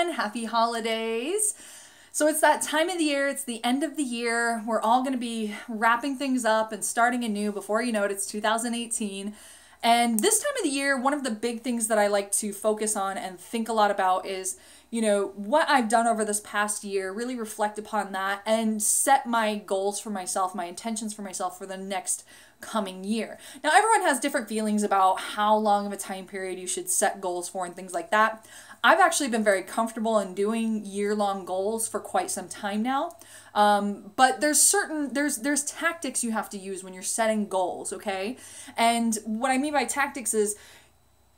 everyone. Happy holidays. So it's that time of the year. It's the end of the year. We're all going to be wrapping things up and starting anew. Before you know it, it's 2018. And this time of the year, one of the big things that I like to focus on and think a lot about is, what I've done over this past year, really reflect upon that and set my goals for myself, my intentions for myself for the next coming year. Now, everyone has different feelings about how long of a time period you should set goals for and things like that. I've actually been very comfortable in doing year-long goals for quite some time now. But there's tactics you have to use when you're setting goals, okay? And what I mean by tactics is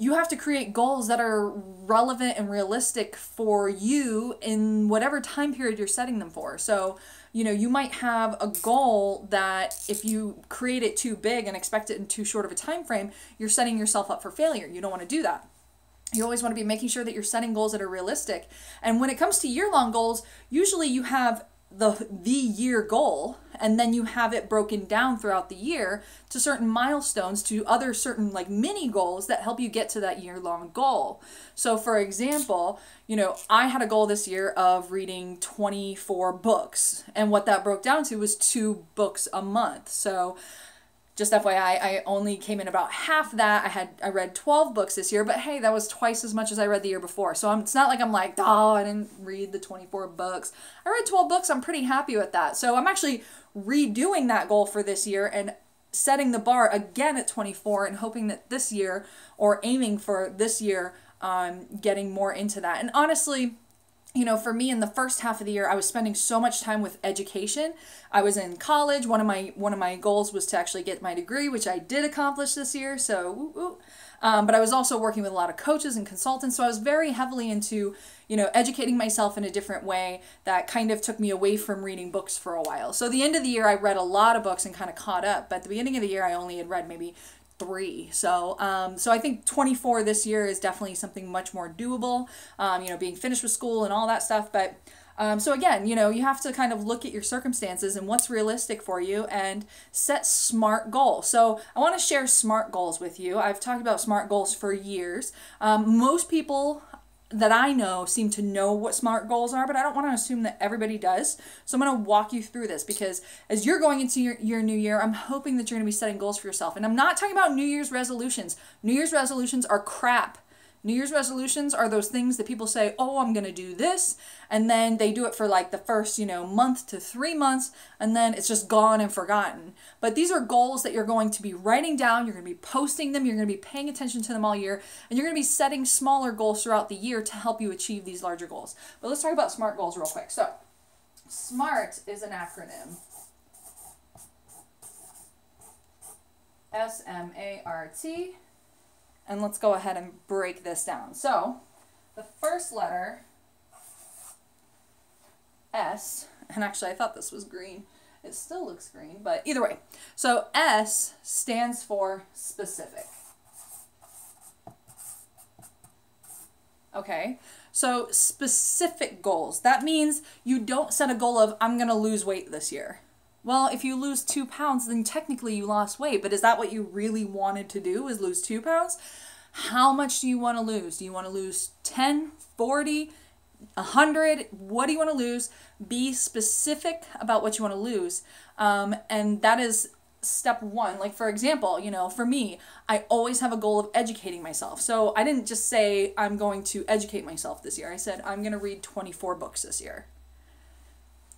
you have to create goals that are relevant and realistic for you in whatever time period you're setting them for. So, you might have a goal that if you create it too big and expect it in too short of a time frame, you're setting yourself up for failure. You don't want to do that. You always want to be making sure that you're setting goals that are realistic. And when it comes to year-long goals, usually you have the year goal, and then you have it broken down throughout the year to certain milestones, to other certain like mini goals that help you get to that year-long goal. So for example, I had a goal this year of reading 24 books, and what that broke down to was 2 books a month. So just FYI, I only came in about half that. I read 12 books this year, but hey, that was twice as much as I read the year before. So it's not like I'm like, oh, I didn't read the 24 books. I read 12 books. I'm pretty happy with that. So I'm actually redoing that goal for this year and setting the bar again at 24 and hoping that this year, or aiming for this year, getting more into that. And honestly, for me in the first half of the year, I was spending so much time with education. I was in college. One of my goals was to actually get my degree, which I did accomplish this year. So, woo, woo. But I was also working with a lot of coaches and consultants. So I was very heavily into, educating myself in a different way that kind of took me away from reading books for a while. So the end of the year, I read a lot of books and kind of caught up. But at the beginning of the year, I only had read maybe 3. So I think 24 this year is definitely something much more doable, being finished with school and all that stuff. But so again, you have to kind of look at your circumstances and what's realistic for you and set SMART goals. So I want to share SMART goals with you. I've talked about SMART goals for years. Most people that I know seem to know what SMART goals are, but I don't want to assume that everybody does. So I'm going to walk you through this because as you're going into your new year, I'm hoping that you're going to be setting goals for yourself. And I'm not talking about New Year's resolutions. New Year's resolutions are crap. New Year's resolutions are those things that people say, oh, I'm going to do this. And then they do it for like the first, month to 3 months. And then it's just gone and forgotten. But these are goals that you're going to be writing down. You're going to be posting them. You're going to be paying attention to them all year. And you're going to be setting smaller goals throughout the year to help you achieve these larger goals. But let's talk about SMART goals real quick. So SMART is an acronym. S.M.A.R.T. And let's go ahead and break this down. So the first letter, S, and actually I thought this was green. It still looks green, but either way. So S stands for specific. Okay, so specific goals. That means you don't set a goal of, I'm going to lose weight this year. Well, if you lose 2 pounds, then technically you lost weight. But is that what you really wanted to do, is lose 2 pounds? How much do you want to lose? Do you want to lose 10, 40, 100? What do you want to lose? Be specific about what you want to lose. And that is step 1. Like, for example, for me, I always have a goal of educating myself. So I didn't just say I'm going to educate myself this year. I said I'm going to read 24 books this year.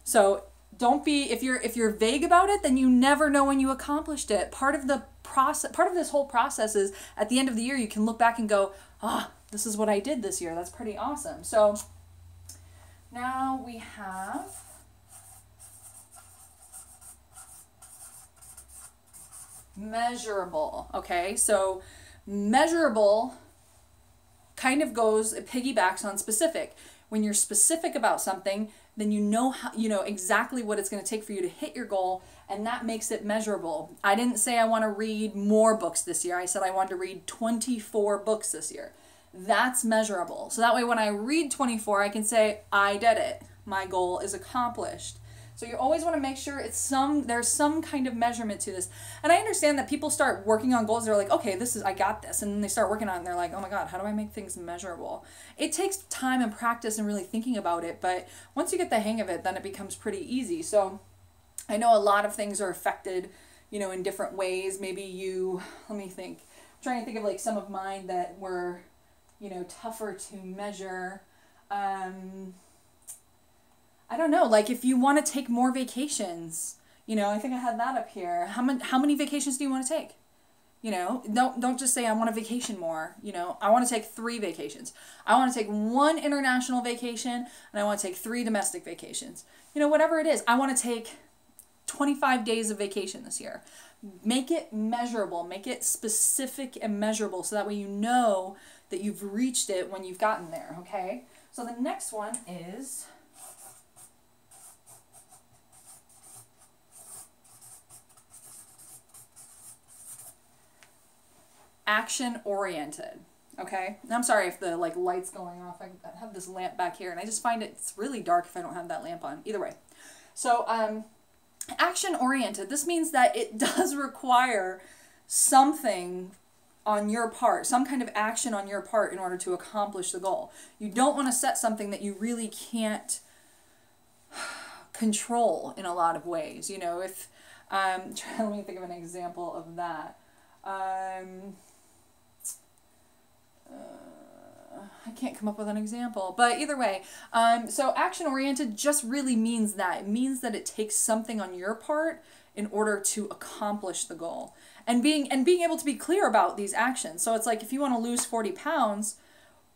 So don't be, if you're vague about it, then you never know when you accomplished it. Part of the process, part of this whole process is at the end of the year, you can look back and go, this is what I did this year. That's pretty awesome. So now we have measurable. Okay, so measurable kind of it piggybacks on specific. When you're specific about something, then you know exactly what it's going to take for you to hit your goal, and that makes it measurable. I didn't say I want to read more books this year. I said I wanted to read 24 books this year. That's measurable. So that way when I read 24, I can say, I did it. My goal is accomplished. So you always want to make sure there's some kind of measurement to this. And I understand that people start working on goals, they're like, okay, I got this. And then they start working on it and they're like, oh my God, how do I make things measurable? It takes time and practice and really thinking about it. But once you get the hang of it, then it becomes pretty easy. So I know a lot of things are affected, in different ways. Maybe let me think. I'm trying to think of like some of mine that were, tougher to measure. I don't know, like if you want to take more vacations, I think I had that up here. How many vacations do you want to take? Don't just say I want to vacation more. I want to take 3 vacations. I want to take 1 international vacation and I want to take 3 domestic vacations. Whatever it is, I want to take 25 days of vacation this year. Make it measurable, make it specific and measurable so that way you know that you've reached it when you've gotten there, okay? So the next one is action-oriented, okay? And I'm sorry if the light's going off. I have this lamp back here, and I just find it's really dark if I don't have that lamp on. Either way. So, action-oriented, this means that it does require something on your part, some kind of action on your part in order to accomplish the goal. You don't want to set something that you really can't control in a lot of ways. If, let me think of an example of that. I can't come up with an example, but either way, so action-oriented just really means that. It means that it takes something on your part in order to accomplish the goal. And being able to be clear about these actions. So it's like if you want to lose 40 pounds,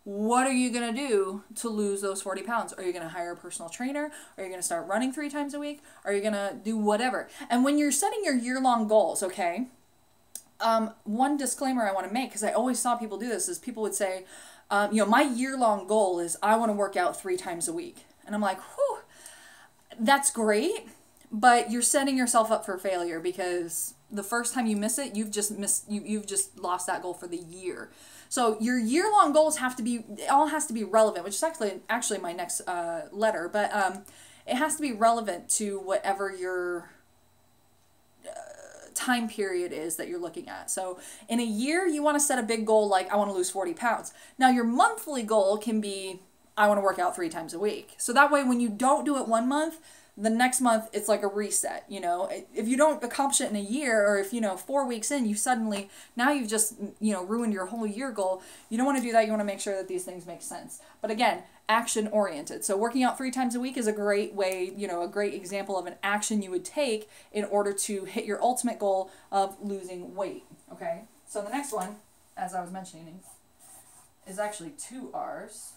what are you going to do to lose those 40 pounds? Are you going to hire a personal trainer? Are you going to start running 3 times a week? Are you going to do whatever? And when you're setting your year-long goals, okay, one disclaimer I want to make, because I always saw people do this, is people would say, my year-long goal is I want to work out 3 times a week. And I'm like, whew, that's great, but you're setting yourself up for failure because the first time you miss it, you've just lost that goal for the year. So your year-long goals it all has to be relevant, which is actually my next letter, but it has to be relevant to whatever your time period is that you're looking at. So in a year, you want to set a big goal like I want to lose 40 pounds. Now your monthly goal can be I want to work out 3 times a week. So that way when you don't do it one month, the next month it's like a reset, If you don't accomplish it in a year, or if 4 weeks in now you've just ruined your whole year goal. You don't want to do that. You want to make sure that these things make sense. But again, action oriented. So working out 3 times a week is a great way, a great example of an action you would take in order to hit your ultimate goal of losing weight. Okay. So the next one, as I was mentioning, is actually 2 R's.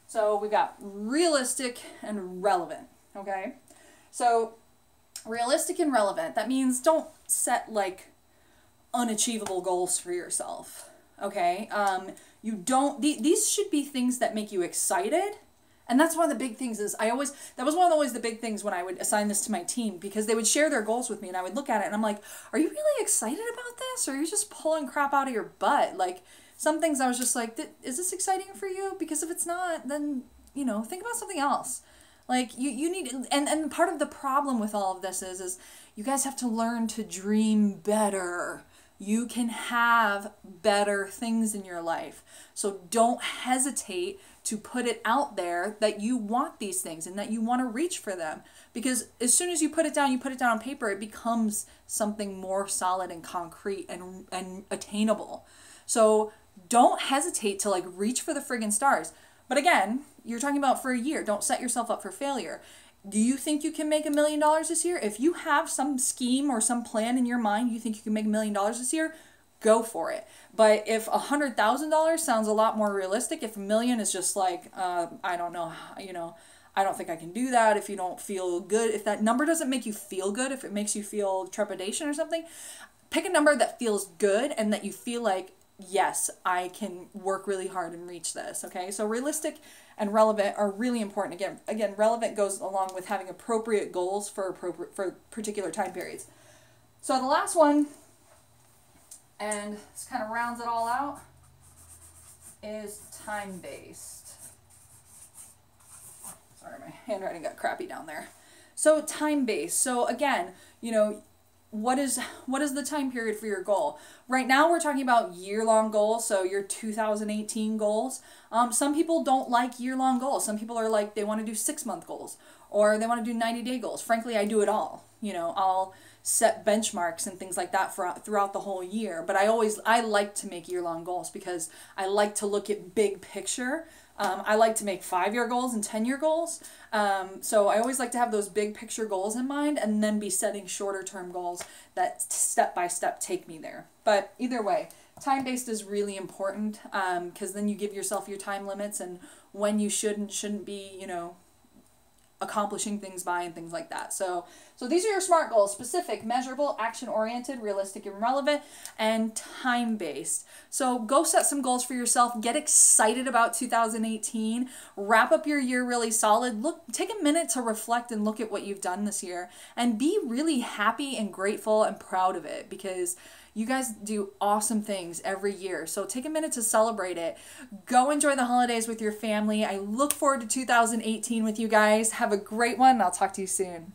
So we've got realistic and relevant, okay? So realistic and relevant, that means don't set unachievable goals for yourself, okay? These should be things that make you excited. And that's one of the big things that was always the big things when I would assign this to my team, because they would share their goals with me and I would look at it and I'm like, are you really excited about this? Or are you just pulling crap out of your butt? Some things I was just like, is this exciting for you? Because if it's not, then, think about something else. You need, and part of the problem with all of this is you guys have to learn to dream better. You can have better things in your life. So don't hesitate to put it out there that you want these things and that you want to reach for them. Because as soon as you put it down on paper, it becomes something more solid and concrete and attainable. So don't hesitate to reach for the friggin' stars. But again, you're talking about for a year. Don't set yourself up for failure. Do you think you can make $1 million this year? If you have some scheme or some plan in your mind, you think you can make $1 million this year, go for it. But if $100,000 sounds a lot more realistic, if $1 million is just I don't know, I don't think I can do that. If you don't feel good, if that number doesn't make you feel good, if it makes you feel trepidation or something, pick a number that feels good and that you feel like, yes, I can work really hard and reach this, okay? So realistic and relevant are really important. Again, relevant goes along with having appropriate goals for particular time periods. So the last one, and this kind of rounds it all out, is time-based. Sorry, my handwriting got crappy down there. So time-based. So again, you know, what is the time period for your goal? Right now we're talking about year-long goals, so your 2018 goals. Some people don't like year-long goals. Some people are like, they want to do 6-month goals, or they want to do 90-day goals. Frankly, I do it all. You know, I'll set benchmarks and things like that throughout the whole year. But I like to make year-long goals because I like to look at big picture. I like to make 5-year goals and 10-year goals. So I always like to have those big picture goals in mind and then be setting shorter term goals that step by step take me there. But either way, time-based is really important because then you give yourself your time limits and when you should and shouldn't be, you know, accomplishing things by and things like that. So these are your SMART goals: specific, measurable, action-oriented, realistic and relevant, and time-based. So go set some goals for yourself. Get excited about 2018. Wrap up your year really solid. Take a minute to reflect and look at what you've done this year and be really happy and grateful and proud of it because you guys do awesome things every year. So take a minute to celebrate it. Go enjoy the holidays with your family. I look forward to 2018 with you guys. Have a great one, and I'll talk to you soon.